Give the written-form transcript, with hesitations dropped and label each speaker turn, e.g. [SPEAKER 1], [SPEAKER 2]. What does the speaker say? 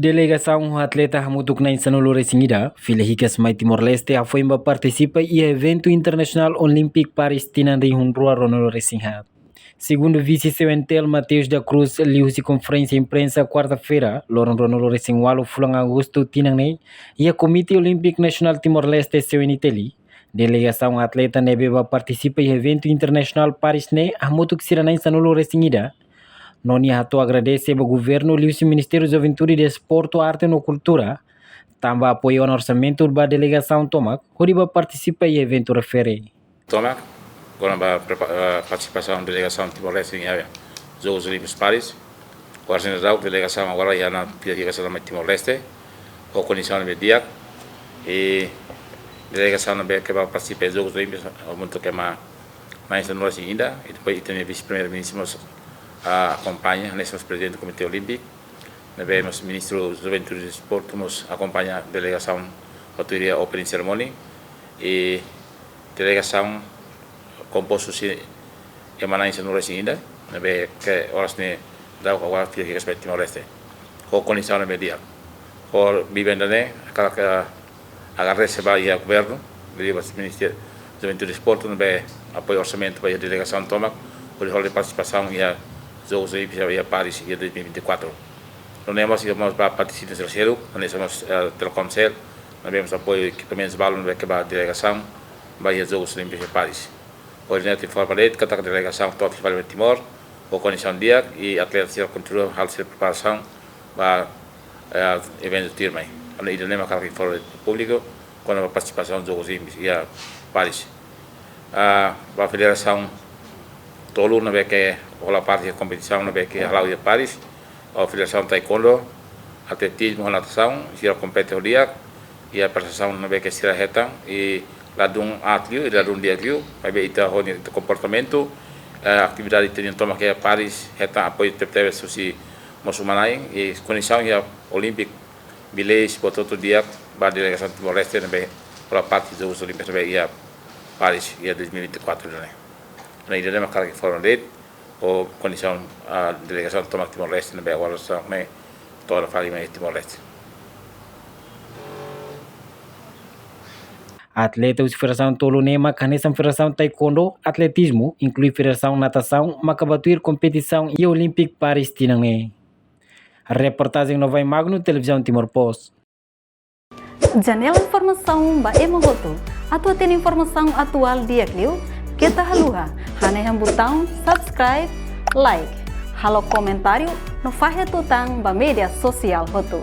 [SPEAKER 1] Delegação atleta hamutuk na Insanolo Resingida, filha ricas mai Timor-Leste, foi participa e evento internacional Olympic Paris tinandei Hunrua Ronaldo Resingha. Segundo vice-sewentel Mateus da Cruz, liu-se conferência imprensa quarta-feira, Loron Ronaldo Resingwalo fulang agosto tinangnei, e a Comitê Olímpico Nacional Timor-Leste seweniteli. Delegação atleta nebeba participa e evento internacional Paris ne hamutuk sirana Insanolo Resingida. Noni Hato agradece ao governo e ao Ministério da Juventude e Desporto, Arte e Cultura. Também apoia o orçamento da delegação Tomac, onde participa em evento refere.
[SPEAKER 2] Tomac, agora a participação da delegação Timor-Leste em Jogos Olímpicos Paris. O orçamento da delegação agora já na delegação da Timor-Leste, com condição de dia e delegação que vai participar dos Jogos Olímpicos, muito que mais não é ainda, e depois tem o vice-primeiro-ministro acompanha, nesse presidente do Comitê Olímpico, nós ministro da Juventude e Desporto nos acompanha a delegação autoria Opening Ceremony e delegação composto-se de maneira não ainda, que horas ne dá agora fica que respeito Timor-Leste, com condição na media, com vivendo né, aquela que agarrece vai ao governo, deriva do Ministério da Juventude e Desporto, apoio orçamento para a delegação Tomac, por rol de participação e a Jogos Olímpicos e a Paris em 2024. Nós vamos para participar no terceiro, nós somos Telcomcel, nós temos apoio equipamentos valores que vai a delegação, vai a Jogos Olímpicos e Paris. Hoje nós temos formado que a delegação toda vai Timor, com condição de dia e atletas que continuam a fazer preparação para eventos de Tirmai. Nós temos aquela informa público com a participação dos Jogos Olímpicos e a Paris. A federação Tolu na que a parte da competição na que a de Paris, a Federação Taekwondo, atletismo e natação, já compete o dia e a prestação na que se reta e lá de atleta e lá de dia vai ver o comportamento, a atividade que tem toma que a Paris reta apoio teve se muçulmanai e condição e a Olímpico bilhete por todo dia para a delegação Timor-Leste na pela parte dos Jogos Olímpicos e a Paris e a 2024 né. Na ilha de Macau que foram dele, ou condição a delegação toma Timor-Leste na agora só né toda a família Timor-Leste.
[SPEAKER 1] Atleta da Federação Tolonema, Canessa Federação Taekwondo, Atletismo, inclui Federação Natação, Macabatuir Competição e Olympic Paris Tinangue. A reportagem Nova Magno, Televisão Timor Post.
[SPEAKER 3] Janela Informação ba Emogoto. Atua tem informação atual dia Clio. Kita haluha, haneham botão subscribe, like, halo comentário, no fahe tutang ba media sosial hotu.